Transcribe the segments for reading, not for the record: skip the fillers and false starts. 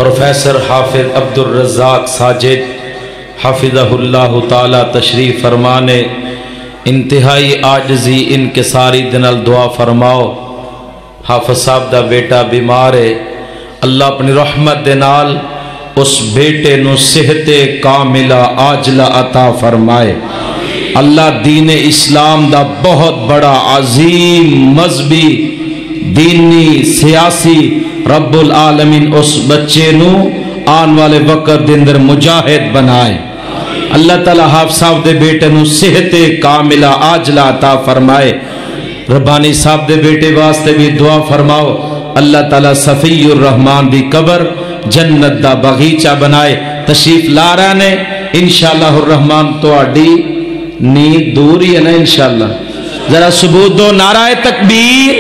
Professor حافظ عبدالرزاق ساجد حافظہ اللہ تعالی تشریف فرمانے انتہائی عاجزی انکساری دنال دعا فرماؤ۔ حافظ صاحب دا بیٹا بیمار ہے، اللہ اپنی رحمت دے نال اس بیٹے نو صحت کاملہ عاجلہ عطا فرمائے۔ اللہ دین اسلام دا بہت بڑا عظیم مذہبی دینی سیاسی رب العالمین اس بچے نو آن والے وقت دے اندر مجاہد بنائے۔ اللہ تعالیٰ حافظ صاحب دے بیٹے نو صحت کاملہ عاجلہ عطا فرمائے۔ ربانی صاحب دے بیٹے واسطے بھی دعا فرماؤ، اللہ تعالیٰ صفی الرحمن دی قبر جنت دا باغیچہ بنائے۔ تشریف لا رہا نے انشاءاللہ الرحمن تو آڈی نیند دور ہی ہے نا انشاءاللہ۔ ذرا ثبوت دو، نعرہ تکبیر۔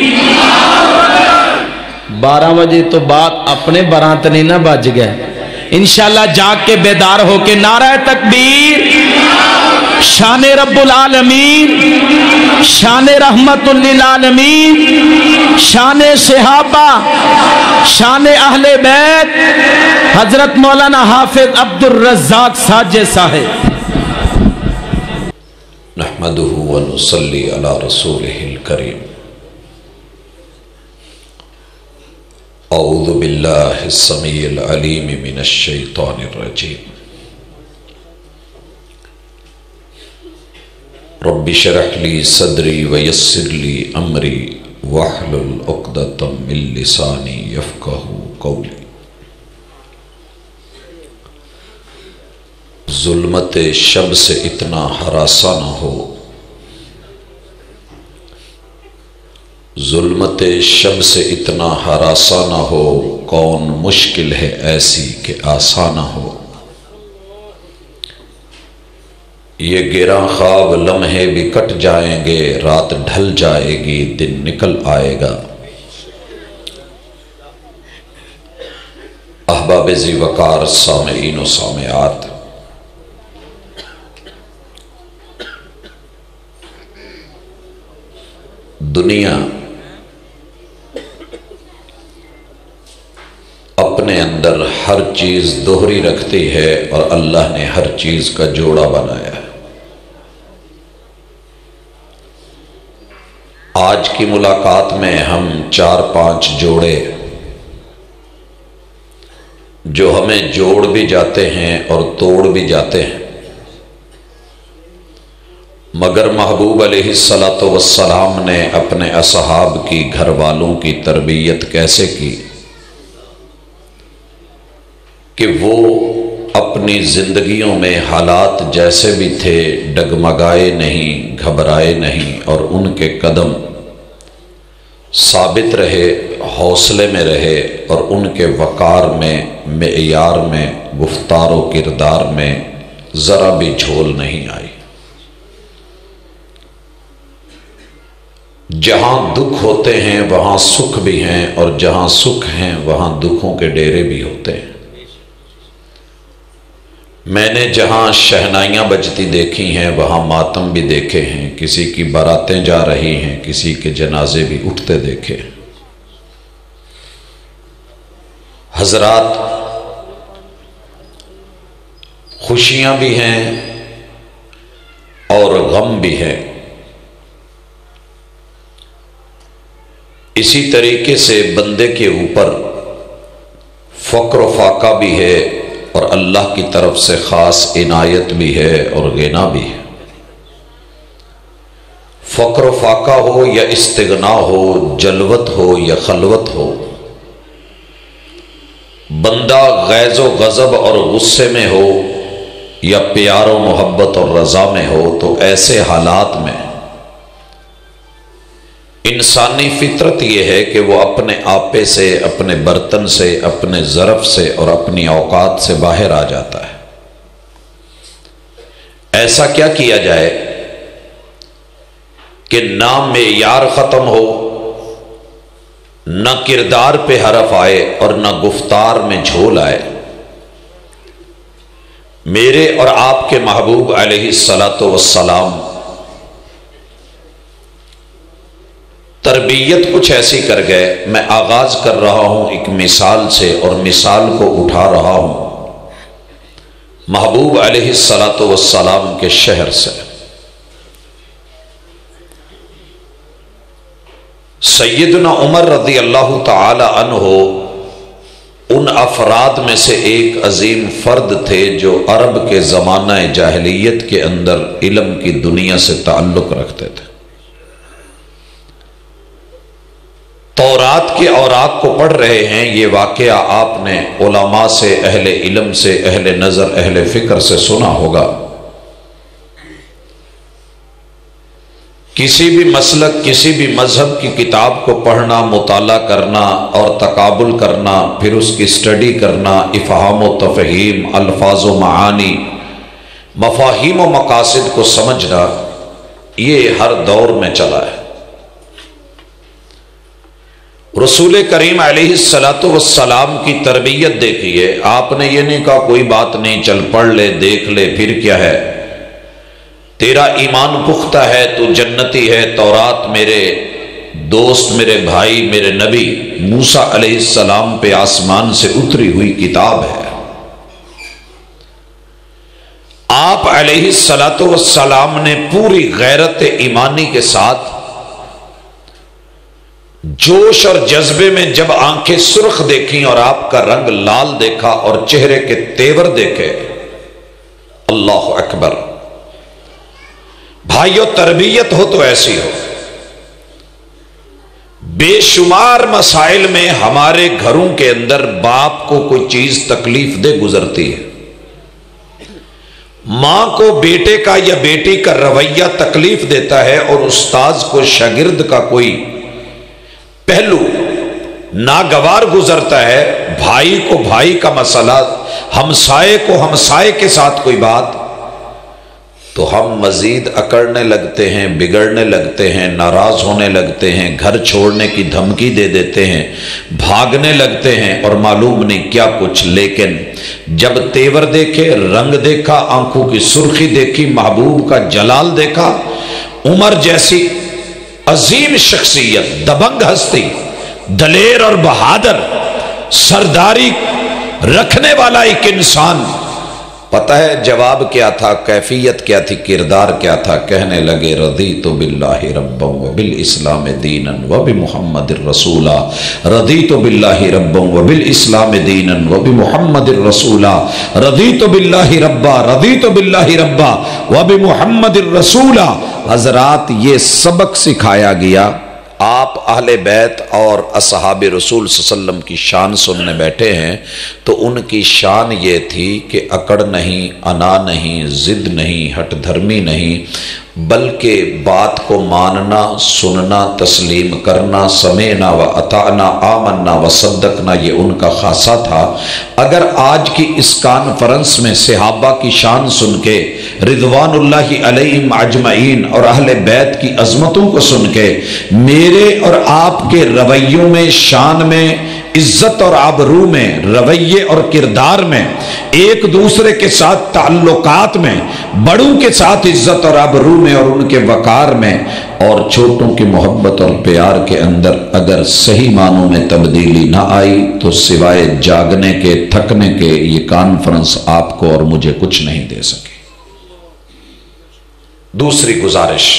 12 بجے تو بعد اپنے برانت نہیں نہ بج گئے، انشاءاللہ جاگ کے بیدار ہو کے نعرہ تکبیر۔ شان رب العالمین، شان رحمت للعالمین، شان صحابہ، شان اہل بیت حضرت مولانا حافظ عبدالرزاق ساجد صاحب۔ نحمده ونصلي على رسوله الكريم۔ اعوذ باللہ السمیع العلیم من الشیطان الرجیم۔ رب اشرح لی صدری ویسر لی امری واحلل عقدۃ من لسانی یفقہوا قولی۔ ظلمت شب سے اتنا ہراساں نہ ہو، ظلمت شب سے اتنا ہراساں نہ ہو، کون مشکل ہے ایسی کہ آسان نہ ہو۔ یہ گراں خواب لمحے بھی کٹ جائیں گے، رات ڈھل جائے گی دن نکل آئے گا۔ احباب ذی وقار سامعین و سامعات، دنیا اپنے اندر ہر چیز دوہری رکھتی ہے اور اللہ نے ہر چیز کا جوڑا بنایا ہے۔ آج کی ملاقات میں ہم 4-5 جوڑے جو ہمیں جوڑ بھی جاتے ہیں اور توڑ بھی جاتے ہیں، مگر محبوب علیہ الصلاۃ نے اپنے اصحاب کی، گھر والوں کی تربیت کیسے کی کہ وہ اپنی زندگیوں میں حالات جیسے بھی تھے ڈگمگائے نہیں، گھبرائے نہیں، اور ان کے قدم ثابت رہے، حوصلے میں رہے، اور ان کے وقار میں، معیار میں، گفتار و کردار میں ذرا بھی جھول نہیں آئی۔ جہاں دکھ ہوتے ہیں وہاں سکھ بھی ہیں، اور جہاں سکھ ہیں وہاں دکھوں کے ڈیرے بھی ہوتے ہیں۔ میں نے جہاں شہنائیاں بجتی دیکھی ہیں وہاں ماتم بھی دیکھے ہیں، کسی کی باراتیں جا رہی ہیں، کسی کے جنازے بھی اٹھتے دیکھے۔ حضرات، خوشیاں بھی ہیں اور غم بھی ہیں۔ اسی طریقے سے بندے کے اوپر فقر و فاقہ بھی ہے، اور اللہ کی طرف سے خاص عنایت بھی ہے اور غنا بھی ہے۔ فقر و فاقہ ہو یا استغنا ہو، جلوت ہو یا خلوت ہو، بندہ غیظ و غضب اور غصے میں ہو یا پیار و محبت اور رضا میں ہو، تو ایسے حالات میں انسانی فطرت یہ ہے کہ وہ اپنے آپے سے، اپنے برتن سے، اپنے ظرف سے اور اپنی اوقات سے باہر آ جاتا ہے۔ ایسا کیا کیا جائے کہ نہ معیار ختم ہو، نہ کردار پہ حرف آئے اور نہ گفتار میں جھول آئے۔ میرے اور آپ کے محبوب علیہ الصلاۃ والسلام تربیت کچھ ایسی کر گئے. میں آغاز کر رہا ہوں ایک مثال سے اور مثال کو اٹھا رہا ہوں محبوب علیہ الصلاۃ والسلام کے شہر سے. سیدنا عمر رضی اللہ تعالی عنہ ان افراد میں سے ایک عظیم فرد تھے جو عرب کے زمانہ جاہلیت کے اندر علم کی دنیا سے تعلق رکھتے تھے. تورات کے اوراق کو پڑھ رہے ہیں. یہ واقعہ آپ نے علماء سے، اہل علم سے، اہل نظر، اہل فکر سے سنا ہوگا. کسی بھی مسلک، کسی بھی مذہب کی کتاب کو پڑھنا، مطالعہ کرنا اور تقابل کرنا، پھر اس کی اسٹڈی کرنا، افہام و تفہیم، الفاظ و معانی، مفاہیم و مقاصد کو سمجھنا، یہ ہر دور میں چلا ہے. رسول کریم علیہ الصلاۃ والسلام کی تربیت دیکھیے. آپ نے یہ نہیں کہا کوئی بات نہیں، چل پڑھ لے، دیکھ لے، پھر کیا ہے، تیرا ایمان پختہ ہے تو جنتی ہے. تورات میرے دوست، میرے بھائی، میرے نبی موسیٰ علیہ السلام پہ آسمان سے اتری ہوئی کتاب ہے. آپ علیہ الصلاۃ والسلام نے پوری غیرت ایمانی کے ساتھ، جوش اور جذبے میں جب آنکھیں سرخ دیکھیں اور آپ کا رنگ لال دیکھا اور چہرے کے تیور دیکھے، اللہ اکبر. بھائیو، تربیت ہو تو ایسی ہو. بے شمار مسائل میں ہمارے گھروں کے اندر باپ کو کوئی چیز تکلیف دہ گزرتی ہے، ماں کو بیٹے کا یا بیٹی کا رویہ تکلیف دیتا ہے، اور استاذ کو شاگرد کا کوئی پہلو ناگوار گزرتا ہے، بھائی کو بھائی کا مسئلہ، ہمسائے کو ہمسائے کے ساتھ کوئی بات، تو ہم مزید اکڑنے لگتے ہیں، بگڑنے لگتے ہیں، ناراض ہونے لگتے ہیں، گھر چھوڑنے کی دھمکی دے دیتے ہیں، بھاگنے لگتے ہیں اور معلوم نہیں کیا کچھ. لیکن جب تیور دیکھے، رنگ دیکھا، آنکھوں کی سرخی دیکھی، محبوب کا جلال دیکھا، عمر جیسی عظیم شخصیت، دبنگ ہستی، دلیر اور بہادر، سرداری رکھنے والا ایک انسان، پتہ ہے جواب کیا تھا، کیفیت کیا تھی، کردار کیا تھا؟ کہنے لگے رضیت باللہ ربا وبالاسلام دینا وبمحمد الرسولا. رضیت باللہ ربا وبالاسلام دینا وبمحمد الرسولا. رضیت باللہ ربا، رضیت باللہ ربا وبمحمد الرسولا. حضرات، یہ سبق سکھایا گیا. آپ اہل بیت اور اصحاب رسول صلی اللہ علیہ وسلم کی شان سننے بیٹھے ہیں تو ان کی شان یہ تھی کہ اکڑ نہیں، انا نہیں، ضد نہیں، ہٹ دھرمی نہیں، بلکہ بات کو ماننا، سننا، تسلیم کرنا، سمعنا و اطعنا، آمنا و صدقنا، یہ ان کا خاصہ تھا. اگر آج کی اس کانفرنس میں صحابہ کی شان سن کے، رضوان اللہ علیہم اجمعین اور اہل بیت کی عظمتوں کو سن کے، میرے اور آپ کے رویوں میں، شان میں، عزت اور آبرو میں، رویے اور کردار میں، ایک دوسرے کے ساتھ تعلقات میں، بڑوں کے ساتھ عزت اور آبرو میں اور ان کے وقار میں، اور چھوٹوں کی محبت اور پیار کے اندر اگر صحیح معنوں میں تبدیلی نہ آئی تو سوائے جاگنے کے، تھکنے کے، یہ کانفرنس آپ کو اور مجھے کچھ نہیں دے سکے. دوسری گزارش،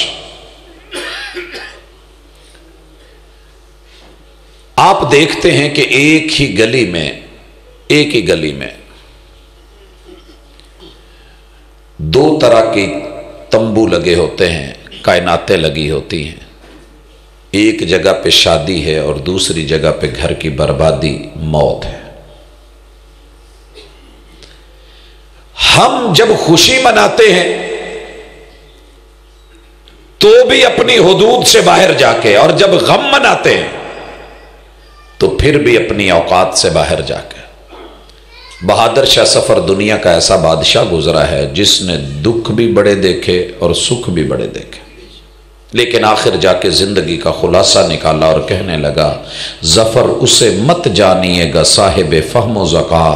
آپ دیکھتے ہیں کہ ایک ہی گلی میں دو طرح کی تمبو لگے ہوتے ہیں، کائناتیں لگی ہوتی ہیں. ایک جگہ پہ شادی ہے اور دوسری جگہ پہ گھر کی بربادی، موت ہے. ہم جب خوشی مناتے ہیں تو بھی اپنی حدود سے باہر جا کے، اور جب غم مناتے ہیں تو پھر بھی اپنی اوقات سے باہر جا کے. بہادر شاہ سفر دنیا کا ایسا بادشاہ گزرا ہے جس نے دکھ بھی بڑے دیکھے اور سکھ بھی بڑے دیکھے، لیکن آخر جا کے زندگی کا خلاصہ نکالا اور کہنے لگا، ظفر اسے مت جانیے گا صاحب فہم و ذکا،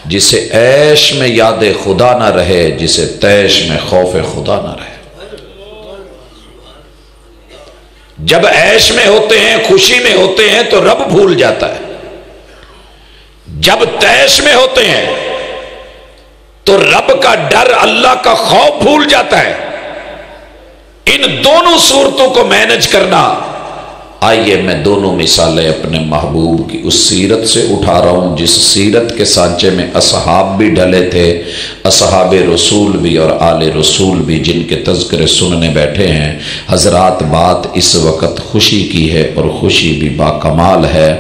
جسے عیش میں یاد خدا نہ رہے، جسے تیش میں خوف خدا نہ رہے. جب عیش میں ہوتے ہیں، خوشی میں ہوتے ہیں تو رب بھول جاتا ہے، جب تیش میں ہوتے ہیں تو رب کا ڈر، اللہ کا خوف بھول جاتا ہے۔ ان دونوں صورتوں کو مینج کرنا، آئیے میں دونوں مثالیں اپنے محبوب کی اس سیرت سے اٹھا رہا ہوں جس سیرت کے سانچے میں اصحاب بھی ڈھلے تھے، اصحاب رسول بھی اور آل رسول بھی، جن کے تذکرے سننے بیٹھے ہیں۔ حضرات بات اس وقت خوشی کی ہے اور خوشی بھی باکمال ہے۔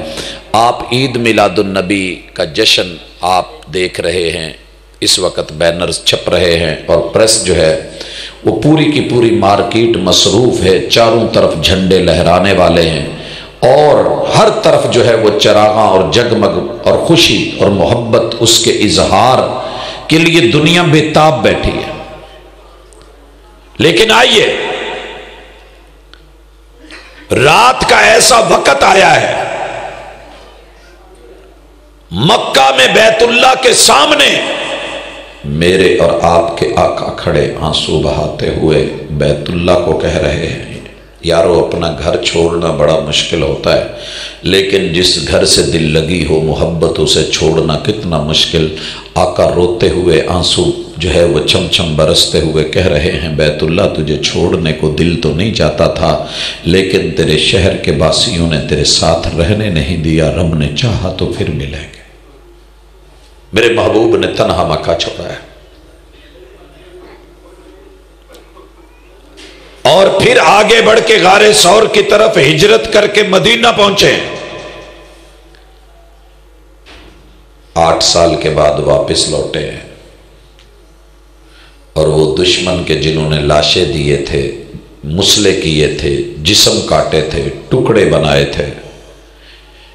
آپ عید میلاد النبی کا جشن آپ دیکھ رہے ہیں، اس وقت بینرز چھپ رہے ہیں اور پریس جو ہے وہ پوری کی پوری مارکیٹ مصروف ہے، چاروں طرف جھنڈے لہرانے والے ہیں اور ہر طرف جو ہے وہ چراغاں اور جگمگ اور خوشی اور محبت اس کے اظہار کے لیے دنیا بے تاب بیٹھی ہے۔ لیکن آئیے، رات کا ایسا وقت آیا ہے، مکہ میں بیت اللہ کے سامنے میرے اور آپ کے آقا کھڑے آنسو بہاتے ہوئے بیت اللہ کو کہہ رہے ہیں، یارو اپنا گھر چھوڑنا بڑا مشکل ہوتا ہے، لیکن جس گھر سے دل لگی ہو محبت اسے چھوڑنا کتنا مشکل۔ آقا روتے ہوئے آنسو جو ہے وہ چھم چھم برستے ہوئے کہہ رہے ہیں، بیت اللہ تجھے چھوڑنے کو دل تو نہیں چاہتا تھا، لیکن تیرے شہر کے باسیوں نے تیرے ساتھ رہنے نہیں دیا، رب نے چاہا تو پھر ملیں گے۔ میرے محبوب نے تنہا مکہ چھوڑا ہے اور پھر آگے بڑھ کے غار ثور کی طرف ہجرت کر کے مدینہ پہنچے، 8 سال کے بعد واپس لوٹے ہیں اور وہ دشمن کے جنہوں نے لاشیں دیے تھے، مسلح کیے تھے، جسم کاٹے تھے، ٹکڑے بنائے تھے،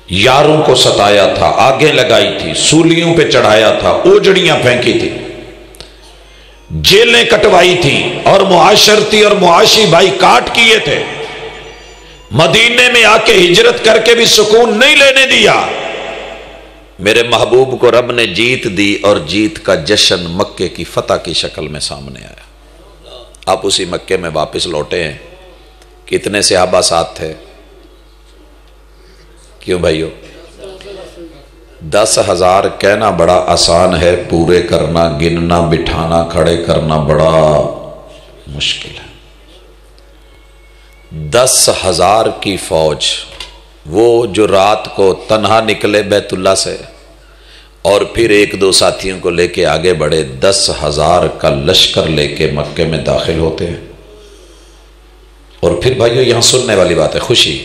یاروں کو ستایا تھا، آگے لگائی تھی، سولیوں پہ چڑھایا تھا، اوجڑیاں پھینکی تھی، جیلیں کٹوائی تھی اور معاشرتی اور معاشی بھائی کاٹ کیے تھے، مدینے میں آ کے ہجرت کر کے بھی سکون نہیں لینے دیا۔ میرے محبوب کو رب نے جیت دی اور جیت کا جشن مکے کی فتح کی شکل میں سامنے آیا۔ آپ اسی مکے میں واپس لوٹے ہیں۔ کتنے صحابہ ساتھ تھے؟ کیوں بھائیو؟ 10,000 کہنا بڑا آسان ہے، پورے کرنا، گننا، بٹھانا، کھڑے کرنا بڑا مشکل ہے۔ 10,000 کی فوج، وہ جو رات کو تنہا نکلے بیت اللہ سے اور پھر 1-2 ساتھیوں کو لے کے آگے بڑھے، 10,000 کا لشکر لے کے مکے میں داخل ہوتے ہیں۔ اور پھر بھائیو یہاں سننے والی بات ہے، خوشی۔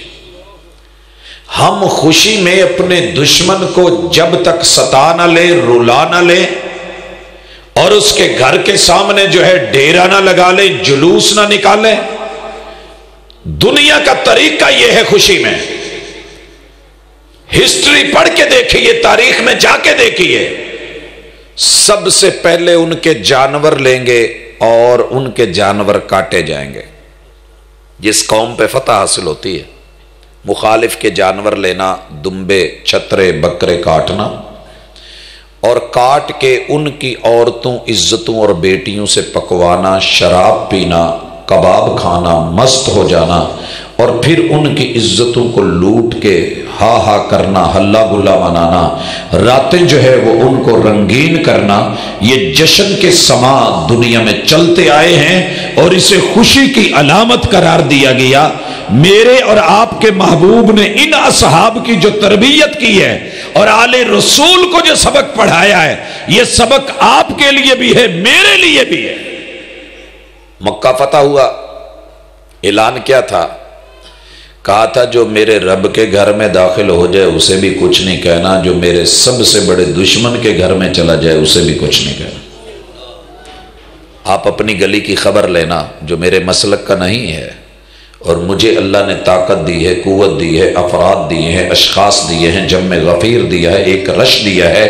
ہم خوشی میں اپنے دشمن کو جب تک ستا نہ لے، رلا نہ لے اور اس کے گھر کے سامنے جو ہے ڈیرا نہ لگا لے، جلوس نہ نکالے، دنیا کا طریقہ یہ ہے خوشی میں۔ ہسٹری پڑھ کے دیکھیے، تاریخ میں جا کے دیکھیے، سب سے پہلے ان کے جانور لیں گے اور ان کے جانور کاٹے جائیں گے۔ جس قوم پہ فتح حاصل ہوتی ہے، مخالف کے جانور لینا، دمبے، چھترے، بکرے کاٹنا اور کاٹ کے ان کی عورتوں، عزتوں اور بیٹیوں سے پکوانا، شراب پینا، کباب کھانا، مست ہو جانا اور پھر ان کی عزتوں کو لوٹ کے ہا ہا کرنا، ہلا گلا منانا، راتیں جو ہے وہ ان کو رنگین کرنا۔ یہ جشن کے سما دنیا میں چلتے آئے ہیں اور اسے خوشی کی علامت قرار دیا گیا۔ میرے اور آپ کے محبوب نے ان اصحاب کی جو تربیت کی ہے اور آل رسول کو جو سبق پڑھایا ہے، یہ سبق آپ کے لیے بھی ہے، میرے لیے بھی ہے۔ مکہ فتح ہوا، اعلان کیا تھا؟ کہا تھا جو میرے رب کے گھر میں داخل ہو جائے اسے بھی کچھ نہیں کہنا، جو میرے سب سے بڑے دشمن کے گھر میں چلا جائے اسے بھی کچھ نہیں کہنا۔ آپ اپنی گلی کی خبر لینا جو میرے مسلک کا نہیں ہے، اور مجھے اللہ نے طاقت دی ہے، قوت دی ہے، افراد دیے ہیں، اشخاص دیے ہیں، جم غفیر دیا ہے، ایک رش دیا ہے،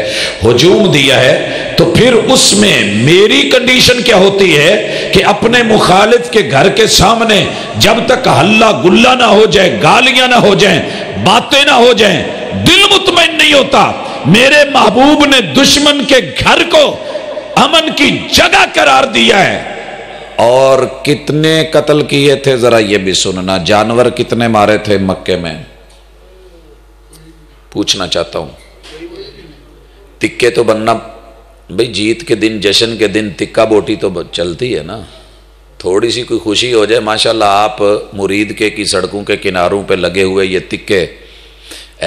ہجوم دیا ہے، تو پھر اس میں میری کنڈیشن کیا ہوتی ہے کہ اپنے مخالف کے گھر کے سامنے جب تک ہلا گلا نہ ہو جائے، گالیاں نہ ہو جائیں، باتیں نہ ہو جائیں، دل مطمئن نہیں ہوتا۔ میرے محبوب نے دشمن کے گھر کو امن کی جگہ قرار دیا ہے اور کتنے قتل کیے تھے ذرا یہ بھی سننا، جانور کتنے مارے تھے مکے میں، پوچھنا چاہتا ہوں۔ تکے تو بننا بھئی، جیت کے دن، جشن کے دن تکہ بوٹی تو چلتی ہے نا، تھوڑی سی کوئی خوشی ہو جائے۔ ماشاءاللہ آپ مرید کے کی سڑکوں کے کناروں پہ لگے ہوئے یہ تکے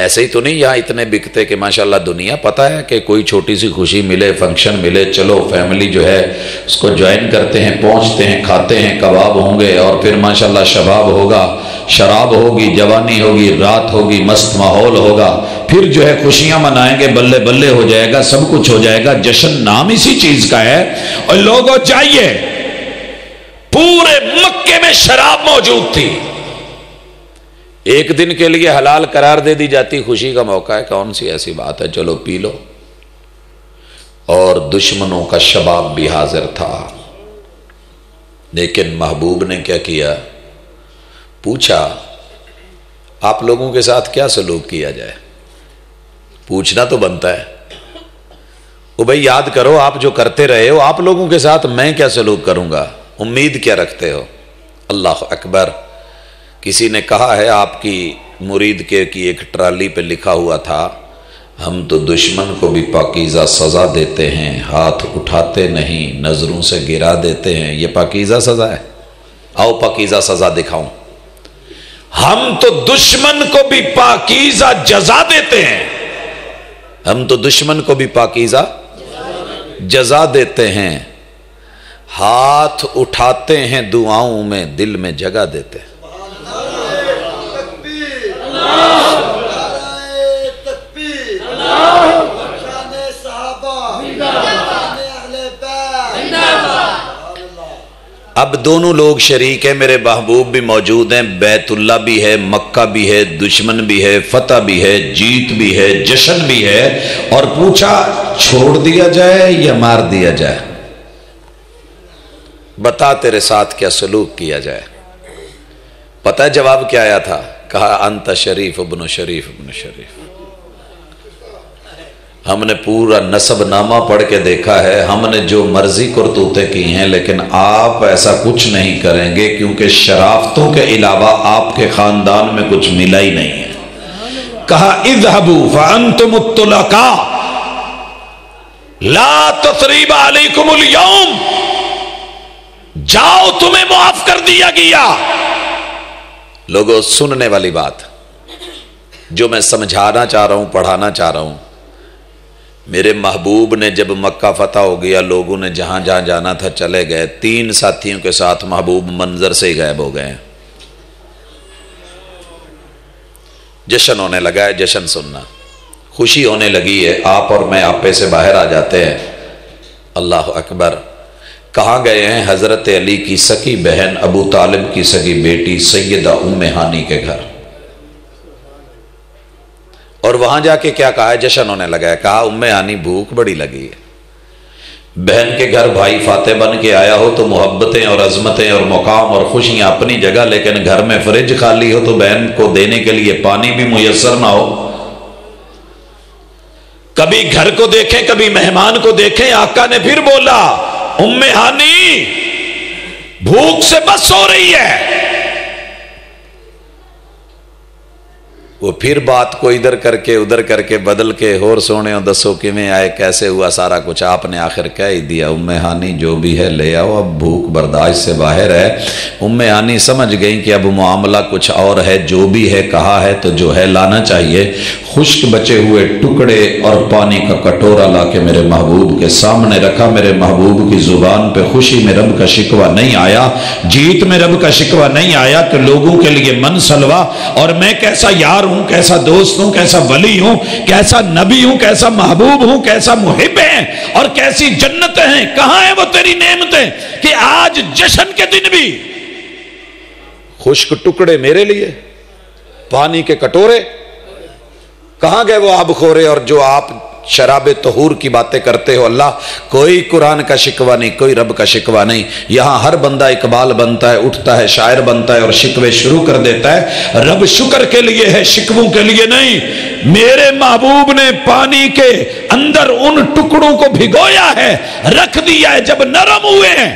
ایسے ہی تو نہیں یہاں اتنے بکتے کہ ماشاءاللہ دنیا پتہ ہے کہ کوئی چھوٹی سی خوشی ملے، فنکشن ملے، چلو فیملی جو ہے اس کو جوائن کرتے ہیں، پہنچتے ہیں، کھاتے ہیں، کباب ہوں گے، اور پھر ماشاءاللہ شباب ہوگا، شراب ہوگی، جوانی ہوگی، رات ہوگی، مست ماحول ہوگا، پھر جو ہے خوشیاں منائیں گے، بلے بلے ہو جائے گا، سب کچھ ہو جائے گا۔ جشن نام اسی چیز کا ہے۔ اور لوگوں چاہیے، پورے مکے میں شراب موجود تھی، ایک دن کے لیے حلال قرار دے دی جاتی، خوشی کا موقع ہے، کون سی ایسی بات ہے، چلو پی لو۔ اور دشمنوں کا شباب بھی حاضر تھا، لیکن محبوب نے کیا کیا؟ پوچھا آپ لوگوں کے ساتھ کیا سلوک کیا جائے؟ پوچھنا تو بنتا ہے۔ وہ بھائی یاد کرو، آپ جو کرتے رہے ہو، آپ لوگوں کے ساتھ میں کیا سلوک کروں گا؟ امید کیا رکھتے ہو؟ اللہ اکبر۔ کسی نے کہا ہے آپ کی مرید کے کی ایک ٹرالی پہ لکھا ہوا تھا، ہم تو دشمن کو بھی پاکیزہ سزا دیتے ہیں، ہاتھ اٹھاتے نہیں، نظروں سے گرا دیتے ہیں۔ یہ پاکیزہ سزا ہے؟ آؤ پاکیزہ سزا دکھاؤں۔ ہم تو دشمن کو بھی پاکیزہ جزا دیتے ہیں، ہم تو دشمن کو بھی پاکیزہ جزا دیتے ہیں، ہاتھ اٹھاتے ہیں دعاؤں میں، دل میں جگہ دیتے ہیں۔ اب دونوں لوگ شریک ہیں، میرے محبوب بھی موجود ہیں، بیت اللہ بھی ہے، مکہ بھی ہے، دشمن بھی ہے، فتح بھی ہے، جیت بھی ہے، جشن بھی ہے۔ اور پوچھا چھوڑ دیا جائے یا مار دیا جائے؟ بتا تیرے ساتھ کیا سلوک کیا جائے؟ پتہ ہے جواب کیا آیا تھا؟ کہا انت شریف ابن شریف ابن شریف۔ ہم نے پورا نسب نامہ پڑھ کے دیکھا ہے، ہم نے جو مرضی کرتوتیں کی ہیں، لیکن آپ ایسا کچھ نہیں کریں گے، کیونکہ شرافتوں کے علاوہ آپ کے خاندان میں کچھ ملا ہی نہیں ہے۔ کہا اذهبوا فانتم الطلقاء لا تثریب علیکم اليوم، جاؤ تمہیں معاف کر دیا گیا۔ لوگوں سننے والی بات جو میں سمجھانا چاہ رہا ہوں، پڑھانا چاہ رہا ہوں، میرے محبوب نے جب مکہ فتح ہو گیا، لوگوں نے جہاں جہاں جانا تھا چلے گئے، 3 ساتھیوں کے ساتھ محبوب منظر سے ہی غائب ہو گئے۔ جشن ہونے لگا ہے، جشن سننا، خوشی ہونے لگی ہے، آپ اور میں آپے سے باہر آ جاتے ہیں۔ اللہ اکبر۔ کہاں گئے ہیں؟ حضرت علی کی سکی بہن ابو طالب کی سکی بیٹی سیدہ ام ہانی کے گھر۔ اور وہاں جا کے کیا کہا ہے؟ جشن ہونے لگا ہے۔ کہا ام ہانی بھوک بڑی لگی ہے، بہن کے گھر بھائی فاتح بن کے آیا ہو تو محبتیں اور عظمتیں اور مقام اور خوشیاں اپنی جگہ، لیکن گھر میں فریج خالی ہو تو بہن کو دینے کے لیے پانی بھی میسر نہ ہو۔ کبھی گھر کو دیکھیں، کبھی مہمان کو دیکھیں۔ آقا نے پھر بولا ام ہانی بھوک سے بس ہو رہی ہے۔ وہ پھر بات کو ادھر کر کے ادھر کر کے بدل کے، اور سونے دسو کیویں آئے، کیسے ہوا، سارا کچھ آپ نے آخر کہہ ہی دیا، ام ہانی جو بھی ہے لے آؤ، اب بھوک برداشت سے باہر ہے۔ ام ہانی سمجھ گئیں کہ اب معاملہ کچھ اور ہے، جو بھی ہے کہا ہے تو جو ہے لانا چاہیے۔ خشک بچے ہوئے ٹکڑے اور پانی کا کٹورا لا کے میرے محبوب کے سامنے رکھا۔ میرے محبوب کی زبان پہ خوشی میں رب کا شکوہ نہیں آیا، جیت میں رب کا شکوہ نہیں آیا کہ لوگوں کے لیے من سلوا، اور میں کیسا یار ہوں، کیسا دوست ہوں، کیسا ولی ہوں، کیسا نبی ہوں، کیسا محبوب ہوں، کیسا محب ہیں، اور کیسی جنتیں ہیں۔ کہاں ہیں وہ تیری نعمتیں کہ آج جشن کے دن بھی خشک ٹکڑے میرے لیے، پانی کے کٹورے؟ کہاں گئے وہ آب خورے اور جو آپ شراب طہور کی باتیں کرتے ہو؟ اللہ کوئی قرآن کا شکوہ نہیں، کوئی رب کا شکوہ نہیں۔ یہاں ہر بندہ اقبال بنتا ہے، اٹھتا ہے، شاعر بنتا ہے اور شکوے شروع کر دیتا ہے۔ رب شکر کے لیے ہے، شکووں کے لیے نہیں۔ میرے محبوب نے پانی کے اندر ان ٹکڑوں کو بھگویا ہے، رکھ دیا ہے، جب نرم ہوئے ہیں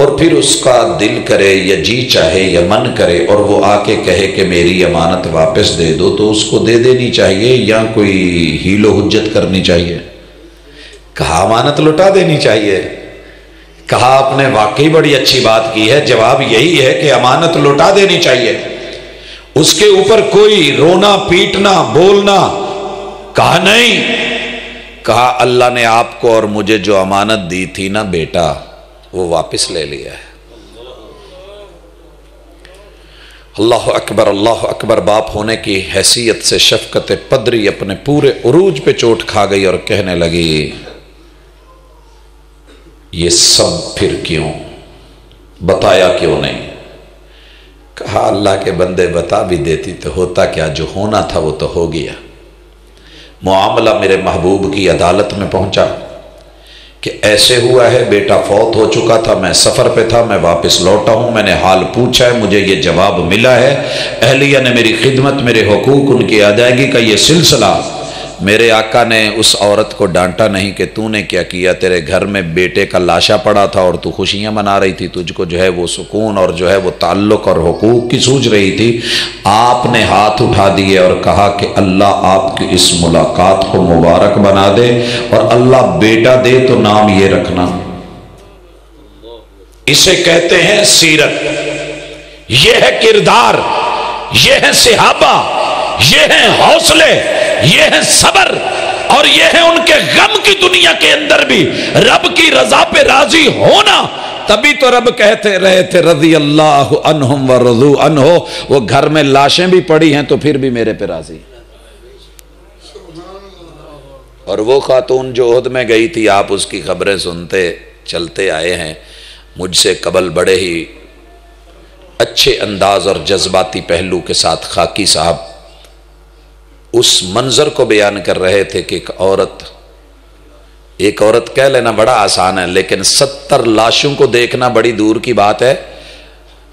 اور پھر اس کا دل کرے یا جی چاہے یا من کرے اور وہ آ کے کہے کہ میری امانت واپس دے دو، تو اس کو دے دینی چاہیے یا کوئی ہیل و حجت کرنی چاہیے؟ کہا امانت لوٹا دینی چاہیے۔ کہا آپ نے واقعی بڑی اچھی بات کی ہے، جواب یہی ہے کہ امانت لوٹا دینی چاہیے، اس کے اوپر کوئی رونا پیٹنا بولنا۔ کہا نہیں، کہا اللہ نے آپ کو اور مجھے جو امانت دی تھی نا بیٹا، وہ واپس لے لیا ہے۔ اللہ اکبر اللہ اکبر۔ باپ ہونے کی حیثیت سے شفقت پدری اپنے پورے عروج پہ چوٹ کھا گئی اور کہنے لگی یہ سب پھر کیوں؟ بتایا کیوں نہیں؟ کہا اللہ کے بندے بتا بھی دیتی تو ہوتا کیا، جو ہونا تھا وہ تو ہو گیا۔ معاملہ میرے محبوب کی عدالت میں پہنچا کہ ایسے ہوا ہے، بیٹا فوت ہو چکا تھا، میں سفر پہ تھا، میں واپس لوٹا ہوں، میں نے حال پوچھا ہے، مجھے یہ جواب ملا ہے، اہلیہ نے میری خدمت، میرے حقوق، ان کی ادائیگی کا یہ سلسلہ۔ میرے آقا نے اس عورت کو ڈانٹا نہیں کہ تو نے کیا کیا، تیرے گھر میں بیٹے کا لاشا پڑا تھا اور تو خوشیاں منا رہی تھی، تجھ کو جو ہے وہ سکون اور جو ہے وہ تعلق اور حقوق کی سوچ رہی تھی۔ آپ نے ہاتھ اٹھا دیے اور کہا کہ اللہ آپ کی اس ملاقات کو مبارک بنا دے، اور اللہ بیٹا دے تو نام یہ رکھنا۔ اسے کہتے ہیں سیرت، یہ ہے کردار، یہ ہے صحابہ، یہ ہے حوصلے، یہ ہے صبر، اور یہ ہے ان کے غم کی دنیا کے اندر بھی رب کی رضا پہ راضی ہونا۔ تبھی تو رب کہتے رہے تھے رضی اللہ عنہم ورضوا عنہ، وہ گھر میں لاشیں بھی پڑی ہیں تو پھر بھی میرے پہ راضی۔ اور وہ خاتون جو عہد میں گئی تھی، آپ اس کی خبریں سنتے چلتے آئے ہیں، مجھ سے قبل بڑے ہی اچھے انداز اور جذباتی پہلو کے ساتھ خاکی صاحب اس منظر کو بیان کر رہے تھے کہ ایک عورت کہہ لینا بڑا آسان ہے، لیکن 70 لاشوں کو دیکھنا بڑی دور کی بات ہے۔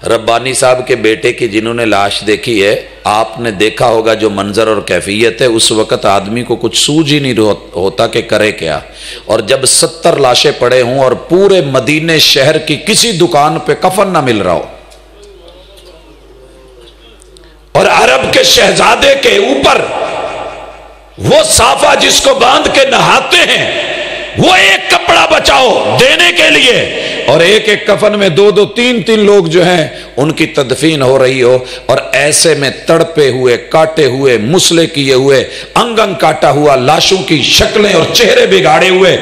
ربانی صاحب کے بیٹے کی جنہوں نے لاش دیکھی ہے، آپ نے دیکھا ہوگا جو منظر اور کیفیت ہے، اس وقت آدمی کو کچھ سوج ہی نہیں ہوتا کہ کرے کیا۔ اور جب 70 لاشیں پڑے ہوں اور پورے مدینے شہر کی کسی دکان پہ کفن نہ مل رہا ہو، اور عرب کے شہزادے کے اوپر وہ صافہ جس کو باندھ کے نہاتے ہیں، وہ ایک کپڑا بچاؤ دینے کے لیے، اور ایک ایک کفن میں 2-2 3-3 لوگ جو ہیں ان کی تدفین ہو رہی ہو، اور ایسے میں تڑپے ہوئے کاٹے ہوئے مسلے کیے ہوئے انگ انگ کاٹا ہوا لاشوں کی شکلیں اور چہرے بگاڑے ہوئے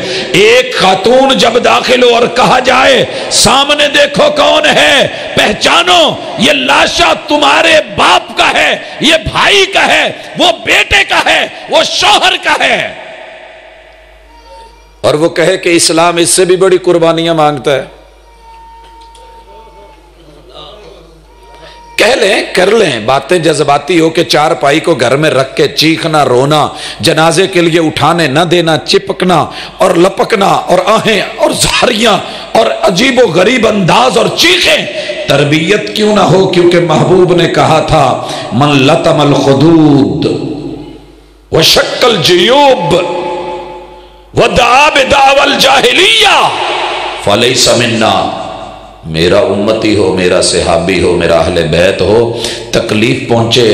ایک خاتون جب داخل ہو اور کہا جائے سامنے دیکھو کون ہے، پہچانو یہ لاشا تمہارے باپ کا ہے، یہ بھائی کا ہے، وہ بیٹے کا ہے، وہ شوہر کا ہے، اور وہ کہے کہ اسلام اس سے بھی بڑی قربانیاں مانگتا ہے، کہہ لیں کر لیں باتیں جذباتی ہو کہ چار پائی کو گھر میں رکھ کے چیخنا رونا، جنازے کے لیے اٹھانے نہ دینا، چپکنا اور لپکنا اور آہیں اور زاریاں اور عجیب و غریب انداز اور چیخیں، تربیت کیوں نہ ہو؟ کیونکہ محبوب نے کہا تھا من لطم الخدود وشق الجیوب ودعا بدعوى الجاہلیہ فلیس منا، میرا امتی ہو، میرا صحابی ہو، میرا اہل بیت ہو، تکلیف پہنچے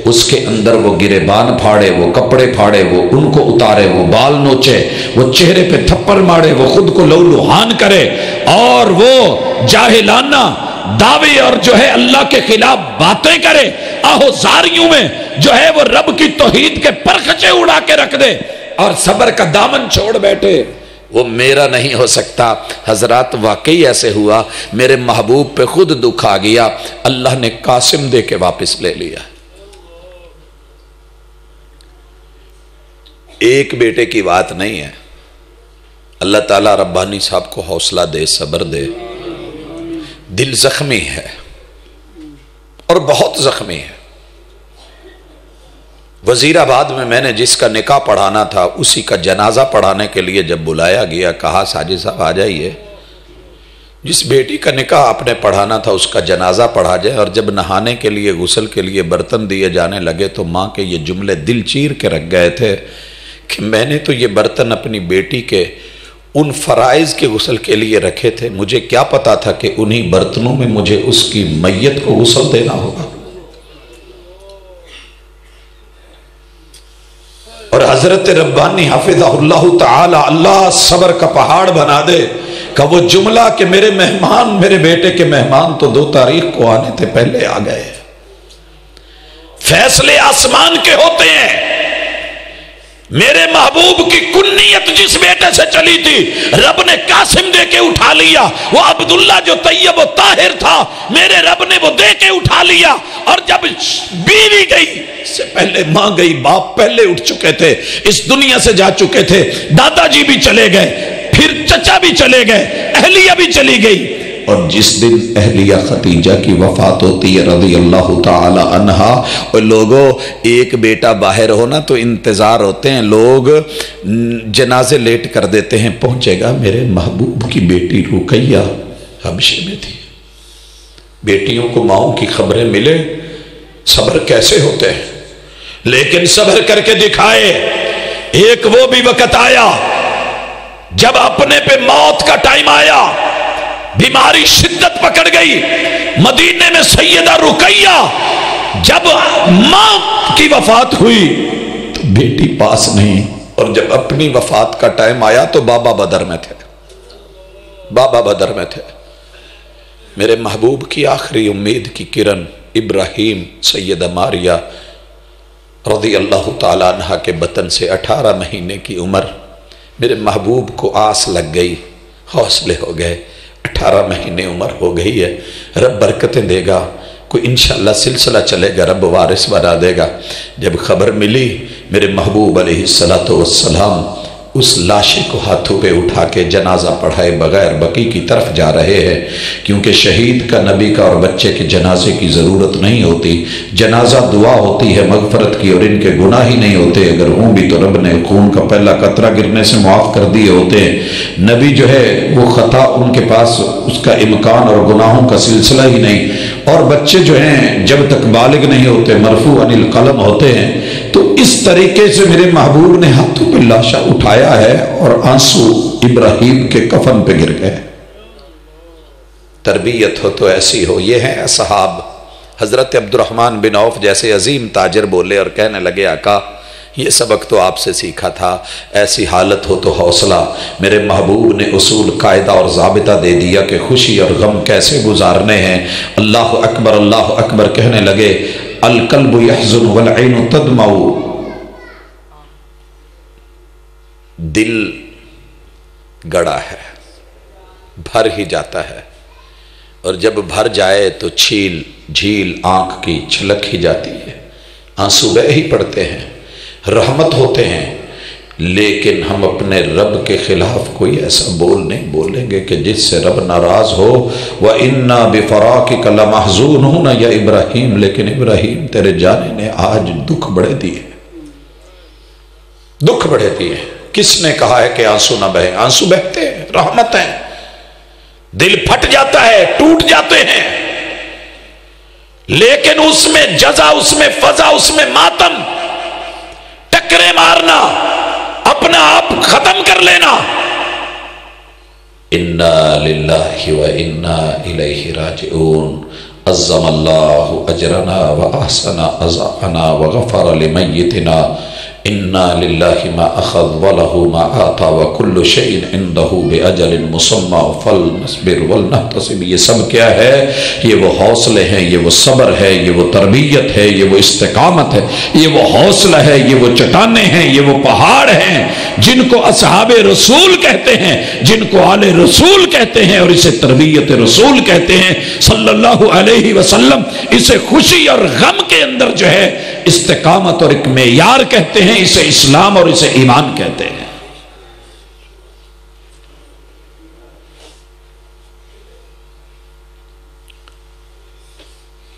اس کے اندر وہ گریبان پھاڑے، وہ کپڑے پھاڑے، وہ ان کو اتارے، وہ بال نوچے، وہ چہرے پہ تھپڑ مارے، وہ خود کو لہولہان کرے، اور وہ جاہلانہ دعوے اور جو ہے اللہ کے خلاف باتیں کرے، آہوزاریوں میں جو ہے وہ رب کی توحید کے پرخچے اڑا کے رکھ دے اور صبر کا دامن چھوڑ بیٹھے، وہ میرا نہیں ہو سکتا۔ حضرات واقعی ایسے ہوا، میرے محبوب پہ خود دکھ آ گیا، اللہ نے قاسم دے کے واپس لے لیا۔ ایک بیٹے کی بات نہیں ہے، اللہ تعالیٰ ربانی صاحب کو حوصلہ دے، صبر دے، دل زخمی ہے اور بہت زخمی ہے۔ وزیر آباد میں نے جس کا نکاح پڑھانا تھا اسی کا جنازہ پڑھانے کے لیے جب بلایا گیا، کہا ساجد صاحب آ جائیے، جس بیٹی کا نکاح آپ نے پڑھانا تھا اس کا جنازہ پڑھا جائے۔ اور جب نہانے کے لیے غسل کے لیے برتن دیے جانے لگے تو ماں کے یہ جملے دل چیر کے رکھ گئے تھے کہ میں نے تو یہ برتن اپنی بیٹی کے ان فرائض کے غسل کے لیے رکھے تھے، مجھے کیا پتا تھا کہ انہی برتنوں میں مجھے اس کی میت کو غسل دینا ہوگا۔ اور حضرت ربانی حفظہ اللہ تعالی، اللہ صبر کا پہاڑ بنا دے، کہ وہ جملہ کہ میرے مہمان، میرے بیٹے کے مہمان تو 2 تاریخ کو آنے تھے، پہلے آ گئے۔ فیصلے آسمان کے ہوتے ہیں۔ میرے محبوب کی کنیت جس بیٹے سے چلی تھی، رب نے قاسم دے کے اٹھا لیا۔ وہ عبداللہ جو طیب و طاہر تھا، میرے رب نے وہ دے کے اٹھا لیا۔ اور جب بیوی گئی، اس سے پہلے ماں گئی، باپ پہلے اٹھ چکے تھے، اس دنیا سے جا چکے تھے، دادا جی بھی چلے گئے، پھر چچا بھی چلے گئے، اہلیہ بھی چلی گئی۔ اور جس دن اہلیہ خدیجہ کی وفات ہوتی ہے رضی اللہ تعالی عنہا، اور لوگوں ایک بیٹا باہر ہونا تو انتظار ہوتے ہیں، لوگ جنازے لیٹ کر دیتے ہیں، پہنچے گا میرے محبوب کی بیٹی رقیہ حبشے میں تھی۔ بیٹیوں کو ماؤں کی خبریں ملے، صبر کیسے ہوتے ہیں، لیکن صبر کر کے دکھائے۔ ایک وہ بھی وقت آیا جب اپنے پہ موت کا ٹائم آیا، بیماری شدت پکڑ گئی، مدینے میں سیدہ رقیہ جب ماں کی وفات ہوئی تو بیٹی پاس نہیں، اور جب اپنی وفات کا ٹائم آیا تو بابا بدر میں تھے، بابا بدر میں تھے۔ میرے محبوب کی آخری امید کی کرن ابراہیم سیدہ ماریہ رضی اللہ تعالیٰ عنہ کے بطن سے 18 مہینے کی عمر، میرے محبوب کو آس لگ گئی، حوصلے ہو گئے، 18 مہینے عمر ہو گئی ہے، رب برکتیں دے گا، کوئی انشاءاللہ سلسلہ چلے گا، رب وارث بنا دے گا۔ جب خبر ملی، میرے محبوب علیہ السلام اس لاشے کو ہاتھوں پہ اٹھا کے جنازہ پڑھائے بغیر بقی کی طرف جا رہے ہیں، کیونکہ شہید کا، نبی کا اور بچے کے جنازے کی ضرورت نہیں ہوتی، جنازہ دعا ہوتی ہے مغفرت کی، اور ان کے گناہ ہی نہیں ہوتے، اگر ہوں بھی تو رب نے خون کا پہلا قطرہ گرنے سے معاف کر دیے ہوتے ہیں۔ نبی جو ہے وہ خطا ان کے پاس اس کا امکان اور گناہوں کا سلسلہ ہی نہیں، اور بچے جو ہیں جب تک بالغ نہیں ہوتے مرفوع عن القلم ہوتے ہیں۔ تو اس طریقے سے میرے محبوب نے ہاتھوں پہ لاشہ اٹھایا ہے، اور آنسو ابراہیم کے کفن پہ گر گئے۔ تربیت ہو تو ایسی ہو۔ یہ ہیں اصحاب۔ حضرت عبد الرحمن بن عوف جیسے عظیم تاجر بولے اور کہنے لگے آقا یہ سبق تو آپ سے سیکھا تھا، ایسی حالت ہو تو حوصلہ۔ میرے محبوب نے اصول، قاعدہ اور ضابطہ دے دیا کہ خوشی اور غم کیسے گزارنے ہیں۔ اللہ اکبر کہنے لگے، القلب یحزن والعین تدمع، دل گڑا ہے، بھر ہی جاتا ہے، اور جب بھر جائے تو جھیل آنکھ کی چھلک ہی جاتی ہے، آنسو بہہ ہی پڑتے ہیں، رحمت ہوتے ہیں، لیکن ہم اپنے رب کے خلاف کوئی ایسا بول نہیں بولیں گے کہ جس سے رب ناراض ہو۔ وَإِنَّا بِفَرَاقِكَ لَمَحْزُونُونَ یا ابراہیم، لیکن ابراہیم تیرے جانے نے آج دکھ بڑھے دیے، دکھ بڑھے دیے۔ کس نے کہا ہے کہ آنسو نہ بہے؟ آنسو بہتے ہیں، رحمت ہیں، دل پھٹ جاتا ہے، ٹوٹ جاتے ہیں، لیکن اس میں جزا، اس میں فضا، اس میں ماتم، ٹکرے مارنا، اپنا آپ ختم کر لینا، انا للہ و انا الیہ راجعون، عظم اللہ اجرنا و احسن عزاءنا و غفر لمیتنا، انا للہ ما اخذ ولہ ما آتا وکل شیء عندہ باجل مسمی فلنصبر ولنحتسب۔ یہ سب کیا ہے؟ یہ وہ حوصلے ہیں، یہ وہ صبر ہے، یہ وہ تربیت ہے، یہ وہ استقامت ہے، یہ وہ حوصلہ ہے، یہ وہ چٹانیں ہیں، یہ وہ پہاڑ ہیں جن کو اصحاب رسول کہتے ہیں، جن کو آل رسول کہتے ہیں، اور اسے تربیت رسول کہتے ہیں صلی اللہ علیہ وسلم۔ اسے خوشی اور غم کے اندر جو ہے استقامت اور ایک معیار کہتے ہیں، اسے اسلام اور اسے ایمان کہتے ہیں۔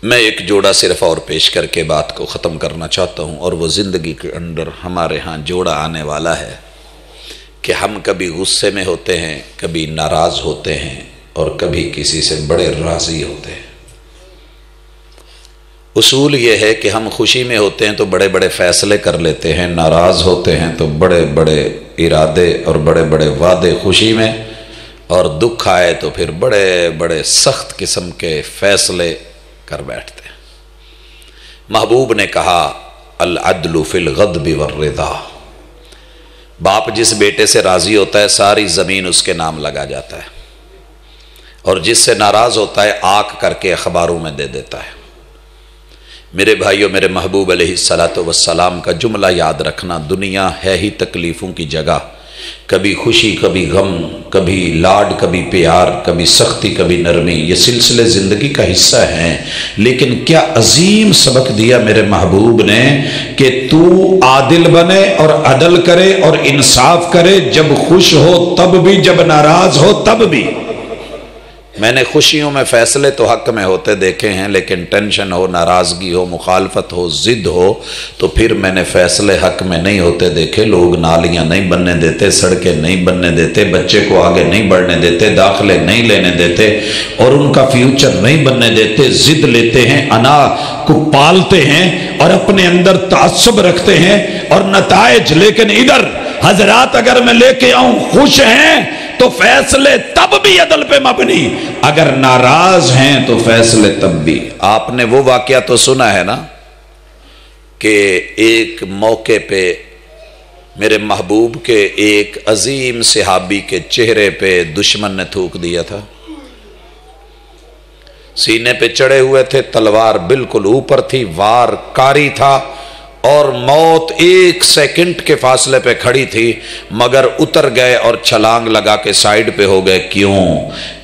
میں ایک جوڑا صرف اور پیش کر کے بات کو ختم کرنا چاہتا ہوں، اور وہ زندگی کے اندر ہمارے ہاں جوڑا آنے والا ہے کہ ہم کبھی غصے میں ہوتے ہیں، کبھی ناراض ہوتے ہیں، اور کبھی کسی سے بڑے راضی ہوتے ہیں۔ اصول یہ ہے کہ ہم خوشی میں ہوتے ہیں تو بڑے بڑے فیصلے کر لیتے ہیں، ناراض ہوتے ہیں تو بڑے بڑے ارادے اور بڑے بڑے وعدے خوشی میں، اور دکھ آئے تو پھر بڑے بڑے سخت قسم کے فیصلے کر بیٹھتے ہیں۔ محبوب نے کہا العدل فی الغضب والرضا، باپ جس بیٹے سے راضی ہوتا ہے ساری زمین اس کے نام لگا جاتا ہے، اور جس سے ناراض ہوتا ہے آنکھ کر کے اخباروں میں دے دیتا ہے۔ میرے بھائیوں، میرے محبوب علیہ السلام کا جملہ یاد رکھنا، دنیا ہے ہی تکلیفوں کی جگہ، کبھی خوشی کبھی غم، کبھی لاڈ کبھی پیار، کبھی سختی کبھی نرمی، یہ سلسلے زندگی کا حصہ ہیں۔ لیکن کیا عظیم سبق دیا میرے محبوب نے کہ تو عادل بنے اور عدل کرے اور انصاف کرے، جب خوش ہو تب بھی، جب ناراض ہو تب بھی۔ میں نے خوشیوں میں فیصلے تو حق میں ہوتے دیکھے ہیں، لیکن ٹینشن ہو، ناراضگی ہو، مخالفت ہو، ضد ہو، تو پھر میں نے فیصلے حق میں نہیں ہوتے دیکھے۔ لوگ نالیاں نہیں بننے دیتے، سڑکیں نہیں بننے دیتے، بچے کو آگے نہیں بڑھنے دیتے، داخلے نہیں لینے دیتے، اور ان کا فیوچر نہیں بننے دیتے۔ ضد لیتے ہیں، انا کو پالتے ہیں اور اپنے اندر تعصب رکھتے ہیں اور نتائج۔ لیکن ادھر حضرات اگر میں لے کے آؤں خوش ہیں تو فیصلے تب بھی عدل پہ مبنی، اگر ناراض ہیں تو فیصلے تب بھی۔ آپ نے وہ واقعہ تو سنا ہے نا کہ ایک موقع پہ میرے محبوب کے ایک عظیم صحابی کے چہرے پہ دشمن نے تھوک دیا تھا، سینے پہ چڑھے ہوئے تھے، تلوار بالکل اوپر تھی، وار کاری تھا، اور موت ایک سیکنڈ کے فاصلے پہ کھڑی تھی، مگر اتر گئے اور چھلانگ لگا کے سائیڈ پہ ہو گئے۔ کیوں؟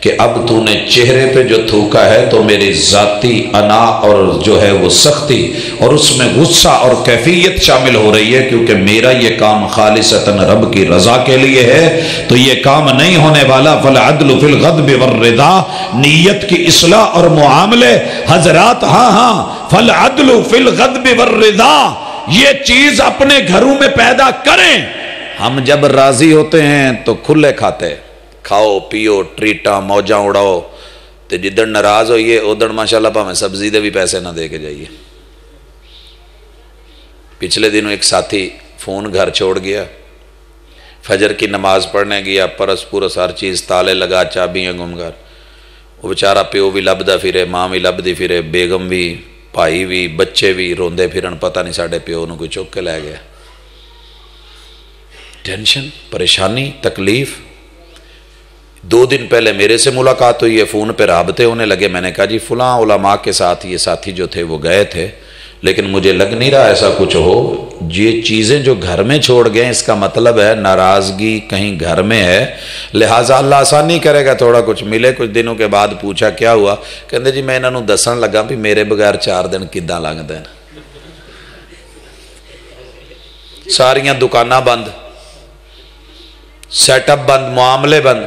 کہ اب تو نے چہرے پہ جو تھوکا ہے تو میری ذاتی انا اور جو ہے وہ سختی اور اس میں غصہ اور کیفیت شامل ہو رہی ہے، کیونکہ میرا یہ کام خالصتاً رب کی رضا کے لیے ہے، تو یہ کام نہیں ہونے والا۔ فالعدل فی الغضب والرضا، نیت کی اصلاح اور معاملے حضرات، ہاں فالعدل فی الغضب والرضا، یہ چیز اپنے گھروں میں پیدا کریں۔ ہم جب راضی ہوتے ہیں تو کھلے کھاتے، کھاؤ پیو ٹریٹاں موجاں اڑاؤ، تو جدن ناراض ہوئیے ادھر ماشاءاللہ پاہمیں سبزی دے بھی پیسے نہ دے کے جائیے۔ پچھلے دنوں ایک ساتھی فون گھر چھوڑ گیا، فجر کی نماز پڑھنے گیا، پرس پورس ہر چیز تالے لگا، چابیاں گم گھر، وہ بیچارہ پیو بھی لبدا پھرے، ماں بھی لبدی پھرے، بیگم بھی، بھائی بھی، بچے بھی روندے پھرن، پتہ نہیں ساڑھے پیو نے کوئی چک کے لے گیا۔ ٹینشن، پریشانی، تکلیف۔ 2 دن پہلے میرے سے ملاقات ہوئی ہے، فون پہ رابطے ہونے لگے۔ میں نے کہا جی فلاں علماء کے ساتھ یہ ساتھی جو تھے وہ گئے تھے، لیکن مجھے لگ نہیں رہا ایسا کچھ ہو۔ یہ چیزیں جو گھر میں چھوڑ گئے اس کا مطلب ہے ناراضگی کہیں گھر میں ہے، لہٰذا اللہ آسانی کرے گا، تھوڑا کچھ ملے۔ کچھ دنوں کے بعد پوچھا کیا ہوا، کہندے جی میں انہوں دسن لگا بھی میرے بغیر 4 دن کداں لنگدے ہیں، ساریاں دکاناں بند، سیٹ اپ بند، معاملے بند،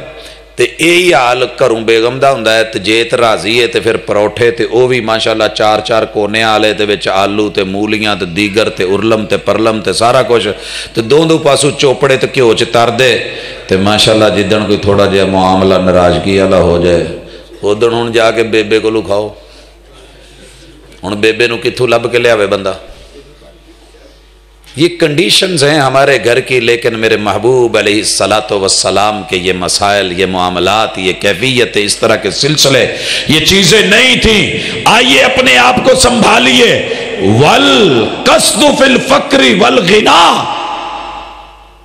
تے یہی حال گھروں بیگم دا ہوندا ہے۔ تے جے تے راضی ہے تے پھر پروٹھے تے او بھی ماشاءاللہ 4 کونے والے تے وچ آلو تے مولیاں تے دیگر تے ارلم تے پرلم تے سارا کچھ، تے دو پاسو چوپڑے تے گھیو چ تر دے، تے ماشاءاللہ جدن کوئی تھوڑا جہا معاملہ ناراضگی والا ہو جائے ادھر ہن جا کے بیبے کولوں کھاؤ۔ ہن بیبے نو کتھوں لب کے لیاوے بندہ؟ یہ کنڈیشنز ہیں ہمارے گھر کی، لیکن میرے محبوب علیہ السلام کے یہ مسائل، یہ معاملات، یہ کیفیت، اس طرح کے سلسلے، یہ چیزیں نہیں تھیں۔ آئیے اپنے آپ کو سنبھالیے۔ والقصد فی الفقر والغنا،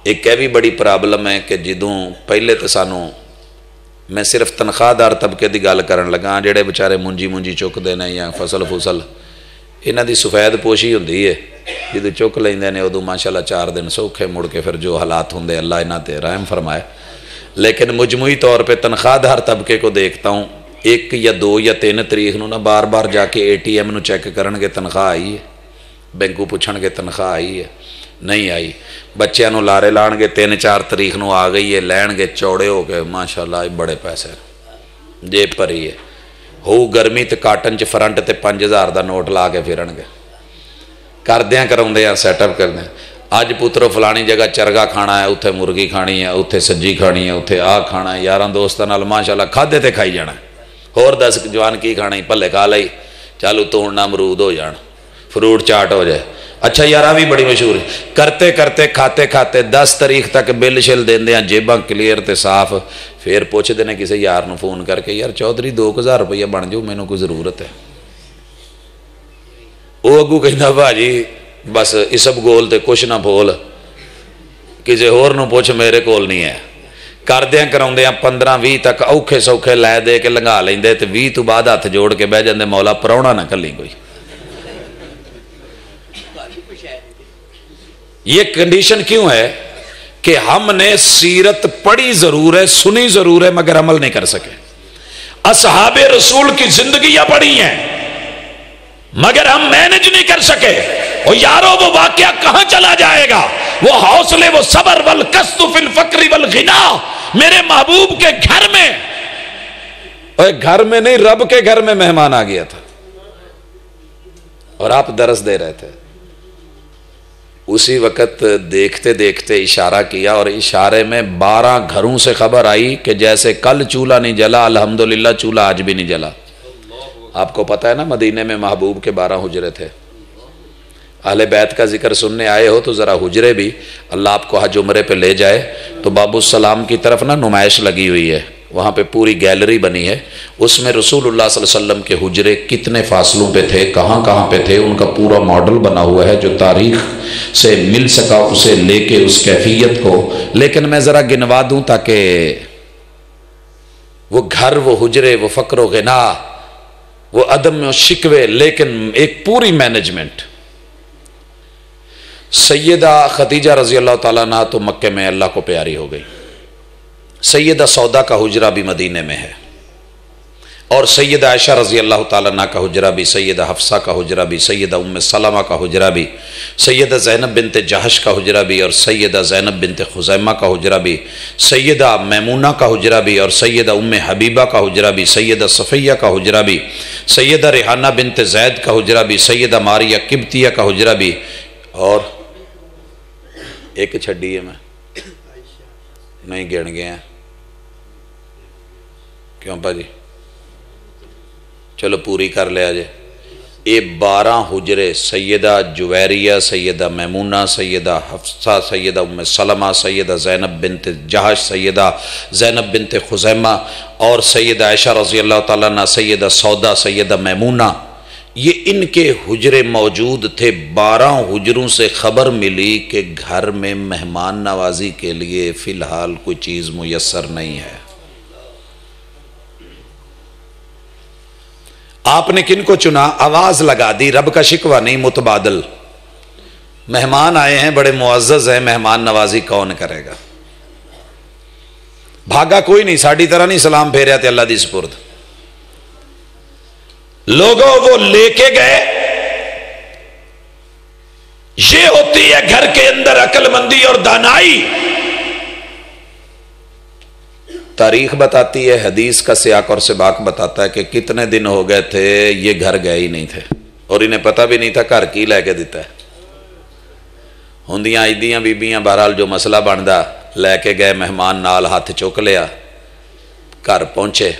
ایک بھی بڑی پرابلم ہے کہ جدوں پہلے تو سانوں، میں صرف تنخواہ دار طبقے دی گل کرن لگا، جڑے بچارے منجی چک دینے یا فصل انہاں دی سفید پوشی ہوندی ہے، جدو چک لیندے نے ادو ماشاءاللہ 4 دن سوکھے، مڑ کے پھر جو حالات ہوندے اللہ انہاں تے رحم فرمائے۔ لیکن مجموعی طور پہ تنخواہ دار طبقے کو دیکھتا ہوں، 1 یا 2 یا 3 تاریخ نو نا بار بار جا کے ATM نو چیک کرن کے تنخواہ آئی ہے، بینکو پوچھن کے تنخواہ آئی ہے، نہیں آئی، بچیاں نو لارے لان گے 3-4 تاریخ نو آ گئی ہے، لین گے چوڑے ہو کے ماشاءاللہ بڑے پیسے جیب پر ہی ہے۔ ہو گرمی تے کاٹن چ فرنٹ تے 5000 دا نوٹ لا کے پھرن گے، کردیاں کراؤندے سیٹ اپ کردے۔ اج پترو فلانی جگہ چرگا کھانا ہے، اتھے مرغی کھانی ہے، اتھے سجی کھانی ہے، اتھے آ کھانا ہے، یاراں دوستاں نال ماشاءاللہ کھادے تے کھائی جانا ہے۔ ہور دس جوان کی کھانا ہی، پلے کھا لئی، چلو تو نہ امرود ہو جان، فروٹ چاٹ ہو جائے، اچھا یار بھی بڑی مشہور ہے، کرتے کرتے کھاتے کھاتے 10 تاریخ تک بل شل دیں دیاں جیباں کلیئر تے صاف، پھر پوچھ دینے کسی یار نو فون کر کے یار چودھری 2000 روپیہ بن جاؤ مینوں کوئی ضرورت ہے، وہ اگو کہنا بھاجی بس اسب گول تے کچھ نہ بھول، کسی ہور نو پوچھ میرے کول نہیں ہے، کردیاں کراؤندیاں 15-20 تک اوکھے سوکھے لے دے کے لنگا لیندے تے 20 تو بعد ہاتھ جوڑ کے بہ جاندے مولا پراؤنا نہ کلی کوئی۔ یہ کنڈیشن کیوں ہے کہ ہم نے سیرت پڑھی ضرور ہے، سنی ضرور ہے، مگر عمل نہیں کر سکے۔ اصحاب رسول کی زندگیاں پڑھی ہیں مگر ہم مینج نہیں کر سکے۔ اور یارو وہ واقعہ کہاں چلا جائے گا؟ وہ حوصلے، وہ صبر، والقصد فی الفقر والغنا میرے محبوب کے گھر میں، اور گھر میں نہیں رب کے گھر میں مہمان آ گیا تھا اور آپ درس دے رہے تھے، اسی وقت دیکھتے دیکھتے اشارہ کیا اور اشارے میں 12 گھروں سے خبر آئی کہ جیسے کل چولہا نہیں جلا الحمدللہ چولہا آج بھی نہیں جلا۔ آپ کو پتا ہے نا مدینے میں محبوب کے 12 حجرے تھے، اہل بیت کا ذکر سننے آئے ہو تو ذرا حجرے بھی، اللہ آپ کو حج عمرے پہ لے جائے تو باب السلام کی طرف نا نمائش لگی ہوئی ہے، وہاں پہ پوری گیلری بنی ہے، اس میں رسول اللہ صلی اللہ علیہ وسلم کے حجرے کتنے فاصلوں پہ تھے، کہاں کہاں پہ تھے، ان کا پورا ماڈل بنا ہوا ہے، جو تاریخ سے مل سکا اسے لے کے اس کیفیت کو، لیکن میں ذرا گنوا دوں تاکہ وہ گھر، وہ حجرے، وہ فقر و غنا، وہ عدم و شکوے، لیکن ایک پوری مینجمنٹ۔ سیدہ خدیجہ رضی اللہ تعالیٰ عنہ تو مکے میں اللہ کو پیاری ہو گئی، سیدہ سودا کا حجرہ بھی مدینے میں ہے، اور سیدہ عائشہ رضی اللہ تعالیٰ عنہ کا حجرہ بھی، سیدہ حفصہ کا حجرہ بھی، سیدہ ام سلمہ کا حجرہ بھی، سیدہ زینب بنت جہش کا حجرہ بھی، اور سیدہ زینب بنت خزیمہ کا حجرہ بھی، سیدہ میمونہ کا حجرہ بھی، اور سیدہ ام حبیبہ کا حجرہ بھی، سیدہ صفیہ کا حجرہ بھی، سیدہ ریحانہ بنت زید کا حجرہ بھی، سیدہ ماریہ قبطیہ کا حجرہ بھی، اور ایک چھڑی ہے میں نہیں گن گئے ہیں کیوں پا جی، چلو پوری کر لیا جے، یہ 12 حجرے، سیدہ جویریہ، سیدہ میمونہ، سیدہ حفصہ، سیدہ ام سلمہ، سیدہ زینب بنت جہش، سیدہ زینب بنت خزیمہ، اور سیدہ عائشہ رضی اللہ تعالیٰ عنہ، سیدہ سودا، سیدہ میمونہ، یہ ان کے حجرے موجود تھے۔ 12 حجروں سے خبر ملی کہ گھر میں مہمان نوازی کے لیے فی الحال کوئی چیز میسر نہیں ہے۔ آپ نے کن کو چنا؟ آواز لگا دی، رب کا شکوہ نہیں، متبادل، مہمان آئے ہیں بڑے معزز ہیں، مہمان نوازی کون کرے گا؟ بھاگا کوئی نہیں، ساڑی طرح نہیں سلام پھیریا تے اللہ دی سپرد، لوگوں وہ لے کے گئے۔ یہ ہوتی ہے گھر کے اندر عقل مندی اور دانائی۔ تاریخ بتاتی ہے، حدیث کا سیاق اور سباق بتاتا ہے کہ کتنے دن ہو گئے تھے یہ گھر گئے ہی نہیں تھے، اور انہیں پتہ بھی نہیں تھا گھر کی لے کے دیتا ہے۔ ہوندیاں ایدیاں بیبیاں بہرحال جو مسئلہ بندا لے کے گئے، مہمان نال ہاتھ چک لیا، گھر پہنچے،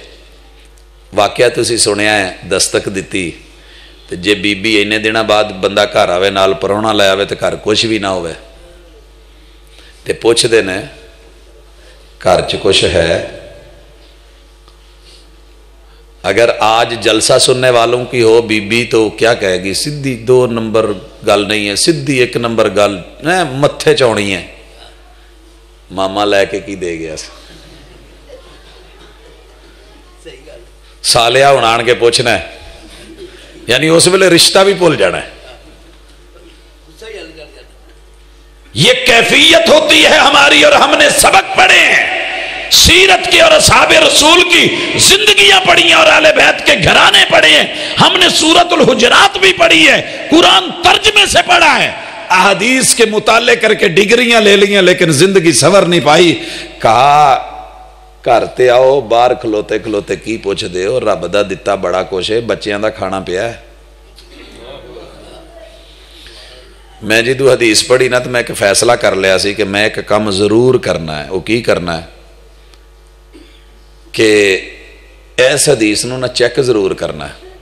واقعہ تسی سنیا ہے، دستک دیتی تے جے بی بی اینے دنوں بعد بندہ گھر آوے نال پرونا لے آوے تے گھر کچھ بھی نہ ہوئے تے پوچھ دینے گھر چ کچھ ہے۔ اگر آج جلسہ سننے والوں کی ہو بی بی تو کیا کہے گی؟ سدھی 2 نمبر گل نہیں ہے، سدھی 1 نمبر گل متھے چونی ہے، ماما لے کے کی دے گیا سالیا ہوں آن کے پوچھنا ہے، یعنی اس ویلے رشتہ بھی بھول جانا ہے۔ یہ کیفیت ہوتی ہے ہماری، اور ہم نے سبق پڑھے ہیں سیرت کے اور اصحاب رسول کی زندگیاں پڑھی ہیں اور اہل بیت کے گھرانے پڑھے ہیں۔ ہم نے سورۃ الحجرات بھی پڑھی ہے، قرآن ترجمے سے پڑھا ہے، احادیث کے مطالعے کر کے ڈگریاں لے لی ہیں، لیکن زندگی سنور نہیں پائی۔ کہا کرتے آؤ، باہر کھلوتے کھلوتے کی پوچھ دے ہو، رب دا دتا بڑا کچھ ہے، بچیاں دا کھانا پیا ہے۔ میں جدو حدیث پڑھی نا تو میں ایک فیصلہ کر لیا سی کہ میں ایک کام ضرور کرنا ہے۔ وہ کی کرنا ہے کہ ایس حدیث نو نہ چیک ضرور کرنا ہے